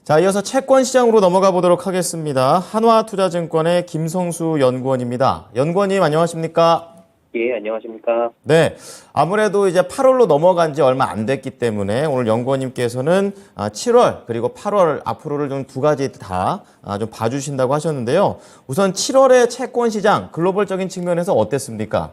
자, 이어서 채권 시장으로 넘어가 보도록 하겠습니다. 한화투자증권의 김성수 연구원입니다. 연구원님 안녕하십니까? 예, 안녕하십니까. 네, 아무래도 이제 8월로 넘어간 지 얼마 안 됐기 때문에 오늘 연구원님께서는 7월 그리고 8월 앞으로를 좀 두 가지 다 좀 봐주신다고 하셨는데요. 우선 7월의 채권 시장 글로벌적인 측면에서 어땠습니까?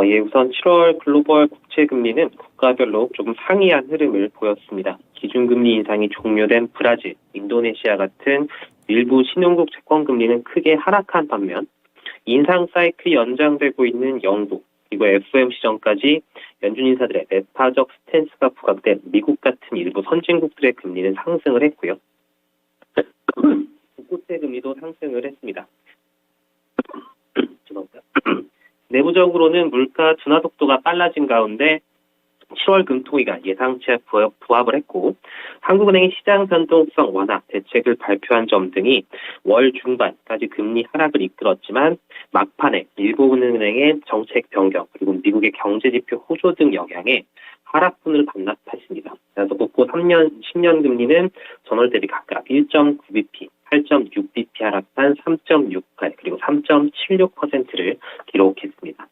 예, 우선 7월 글로벌 국채 금리는 국가별로 조금 상이한 흐름을 보였습니다. 기준금리 인상이 종료된 브라질, 인도네시아 같은 일부 신흥국 채권 금리는 크게 하락한 반면 인상 사이클이 연장되고 있는 영국, 그리고 FOMC 전까지 연준 인사들의 매파적 스탠스가 부각된 미국 같은 일부 선진국들의 금리는 상승을 했고요. 국채 금리도 상승을 했습니다. 죄송합니다. 내부적으로는 물가 둔화 속도가 빨라진 가운데 7월 금토위가 예상치에 부합을 했고 한국은행이 시장 변동성 완화 대책을 발표한 점 등이 월 중반까지 금리 하락을 이끌었지만 막판에 일본은행의 정책 변경 그리고 미국의 경제지표 호조 등 영향에 하락분을 반납했습니다. 그래서 국고 3년, 10년 금리는 전월 대비 각각 1.9bp, 8.6bp 하락한 3.68 그리고 3.76%를 기록했습니다.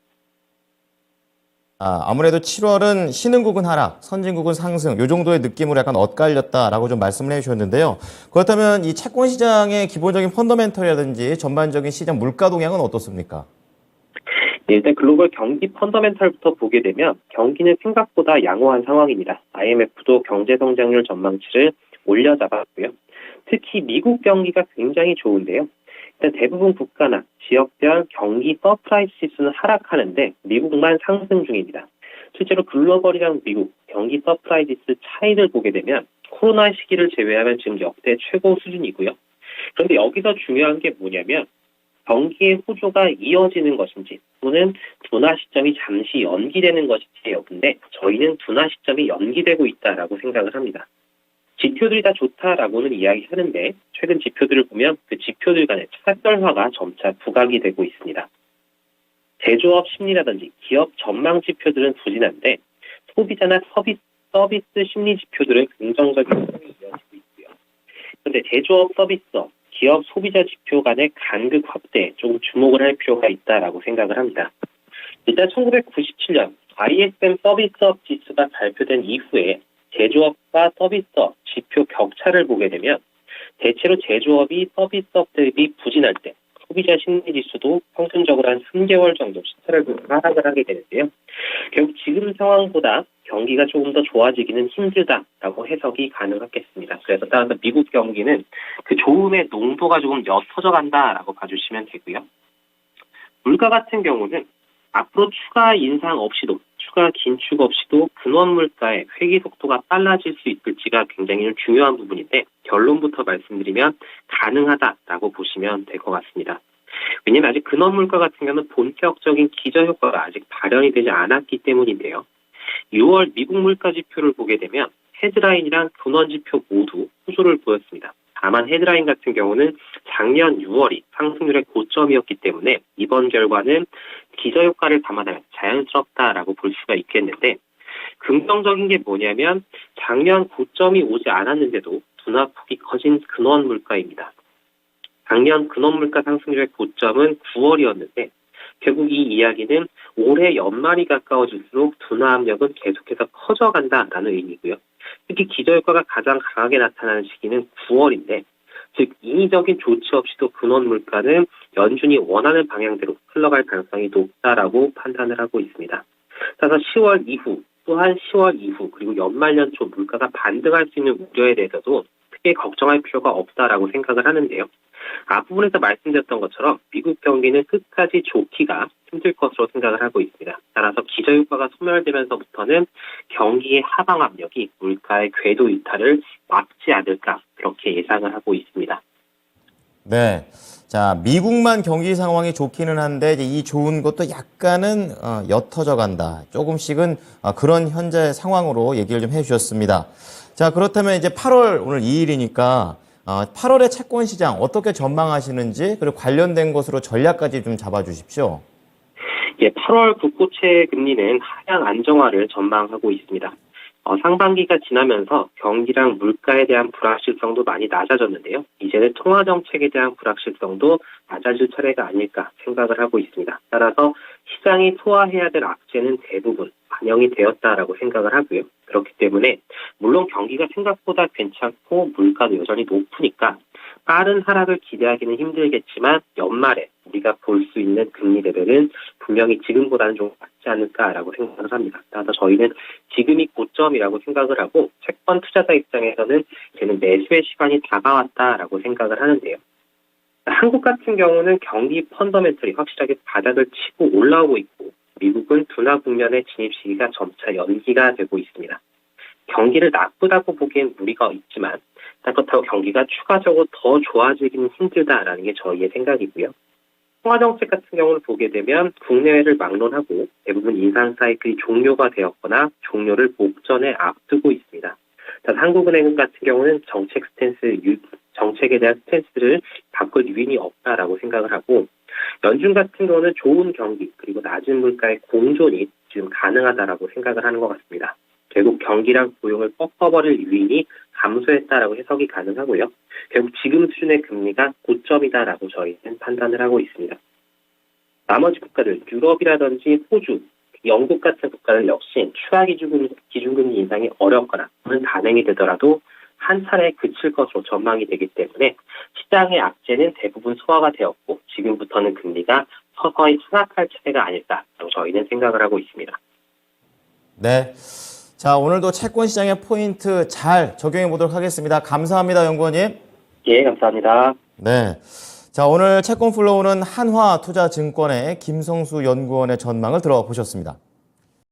아무래도 7월은 신흥국은 하락, 선진국은 상승, 이 정도의 느낌으로 약간 엇갈렸다라고 좀 말씀을 해주셨는데요. 그렇다면 이 채권 시장의 기본적인 펀더멘털이라든지 전반적인 시장 물가 동향은 어떻습니까? 네, 일단 글로벌 경기 펀더멘털부터 보게 되면 경기는 생각보다 양호한 상황입니다. IMF도 경제 성장률 전망치를 올려잡았고요. 특히 미국 경기가 굉장히 좋은데요. 일단 대부분 국가나 지역별 경기 서프라이스 지수는 하락하는데 미국만 상승 중입니다. 실제로 글로벌이랑 미국 경기 서프라이스 지수 차이를 보게 되면 코로나 시기를 제외하면 지금 역대 최고 수준이고요. 그런데 여기서 중요한 게 뭐냐면 경기의 호조가 이어지는 것인지 또는 둔화 시점이 잠시 연기되는 것인지 여부인데 저희는 둔화 시점이 연기되고 있다라고 생각을 합니다. 지표들이 다 좋다라고는 이야기하는데 최근 지표들을 보면 그 지표들 간의 차별화가 점차 부각이 되고 있습니다. 제조업 심리라든지 기업 전망 지표들은 부진한데 소비자나 서비스 심리 지표들은 긍정적인 흐름이 이어지고 있고요. 그런데 제조업 서비스업, 기업 소비자 지표 간의 간극 확대에 조금 주목을 할 필요가 있다라고 생각을 합니다. 일단 1997년 ISM 서비스업 지수가 발표된 이후에 제조업과 서비스업 지표 격차를 보게 되면 대체로 제조업이 서비스업 대비 부진할 때 소비자 심리지수도 평균적으로 한 3개월 정도 시차를 두고 하락을 하게 되는데요. 결국 지금 상황보다 경기가 조금 더 좋아지기는 힘들다라고 해석이 가능하겠습니다. 그래서 따라서 미국 경기는 그 좋음의 농도가 조금 옅어져 간다라고 봐주시면 되고요. 물가 같은 경우는 앞으로 추가 인상 없이도 추가 긴축 없이도 근원 물가의 회귀 속도가 빨라질 수 있을지가 굉장히 중요한 부분인데 결론부터 말씀드리면 가능하다라고 보시면 될 것 같습니다. 왜냐하면 아직 근원 물가 같은 경우는 본격적인 기저 효과가 아직 발현이 되지 않았기 때문인데요. 6월 미국 물가 지표를 보게 되면 헤드라인이랑 근원 지표 모두 호조를 보였습니다. 다만 헤드라인 같은 경우는 작년 6월이 상승률의 고점이었기 때문에 이번 결과는 기저효과를 감안하면 자연스럽다라고 볼 수가 있겠는데 긍정적인 게 뭐냐면 작년 고점이 오지 않았는데도 둔화폭이 커진 근원 물가입니다. 작년 근원 물가 상승률의 고점은 9월이었는데 결국 이 이야기는 올해 연말이 가까워질수록 둔화 압력은 계속해서 커져간다라는 의미고요. 특히 기저효과가 가장 강하게 나타나는 시기는 9월인데 즉 인위적인 조치 없이도 근원 물가는 연준이 원하는 방향대로 흘러갈 가능성이 높다라고 판단을 하고 있습니다. 따라서 10월 이후 또한 10월 이후 그리고 연말 연초 물가가 반등할 수 있는 우려에 대해서도 크게 걱정할 필요가 없다라고 생각을 하는데요. 앞부분에서 말씀드렸던 것처럼 미국 경기는 끝까지 좋기가 힘들 것으로 생각을 하고 있습니다. 따라서 기저효과가 소멸되면서부터는 경기의 하방 압력이 물가의 궤도 이탈을 막지 않을까 그렇게 예상을 하고 있습니다. 네. 자, 미국만 경기 상황이 좋기는 한데 이제 이 좋은 것도 약간은 옅어져 간다. 조금씩은 그런 현재 상황으로 얘기를 좀 해주셨습니다. 자, 그렇다면 이제 8월 오늘 2일이니까 8월의 채권 시장 어떻게 전망하시는지 그리고 관련된 것으로 전략까지 좀 잡아주십시오. 예, 8월 국고채 금리는 하향 안정화를 전망하고 있습니다. 상반기가 지나면서 경기랑 물가에 대한 불확실성도 많이 낮아졌는데요. 이제는 통화 정책에 대한 불확실성도 낮아질 차례가 아닐까 생각을 하고 있습니다. 따라서 시장이 소화해야 될 악재는 대부분 반영이 되었다라고 생각을 하고요. 그렇기 때문에 물론 경기가 생각보다 괜찮고 물가도 여전히 높으니까 빠른 하락을 기대하기는 힘들겠지만 연말에 우리가 볼 수 있는 금리 레벨은 분명히 지금보다는 좀 낮지 않을까라고 생각을 합니다. 따라서 저희는 지금이 고점이라고 생각을 하고 채권 투자자 입장에서는 이제는 매수의 시간이 다가왔다라고 생각을 하는데요. 한국 같은 경우는 경기 펀더멘털이 확실하게 바닥을 치고 올라오고 있고 미국은 둔화 국면의 진입 시기가 점차 연기가 되고 있습니다. 경기를 나쁘다고 보기엔 무리가 있지만 그렇다고 경기가 추가적으로 더 좋아지기는 힘들다라는 게 저희의 생각이고요. 통화정책 같은 경우를 보게 되면 국내외를 막론하고 대부분 인상 사이클이 종료가 되었거나 종료를 목전에 앞두고 있습니다. 한국은행 같은 경우는 정책에 대한 스탠스를 바꿀 유인이 없다라고 생각을 하고 연준 같은 경우는 좋은 경기 그리고 낮은 물가의 공존이 지금 가능하다라고 생각을 하는 것 같습니다. 결국 경기랑 고용을 꺾어버릴 유인이 감소했다라고 해석이 가능하고요. 결국 지금 수준의 금리가 고점이다라고 저희는 판단을 하고 있습니다. 나머지 국가들, 유럽이라든지 호주, 영국 같은 국가들 역시 추가 기준금리 인상이 어렵거나 또는 단행이 되더라도 한 차례 그칠 것으로 전망이 되기 때문에 시장의 악재는 대부분 소화가 되었고 지금부터는 금리가 서서히 하락할 차례가 아닐까라고 저희는 생각을 하고 있습니다. 네. 자, 오늘도 채권 시장의 포인트 잘 적용해 보도록 하겠습니다. 감사합니다, 연구원님. 예, 감사합니다. 네. 자, 오늘 채권 플로우는 한화투자증권의 김성수 연구원의 전망을 들어보셨습니다.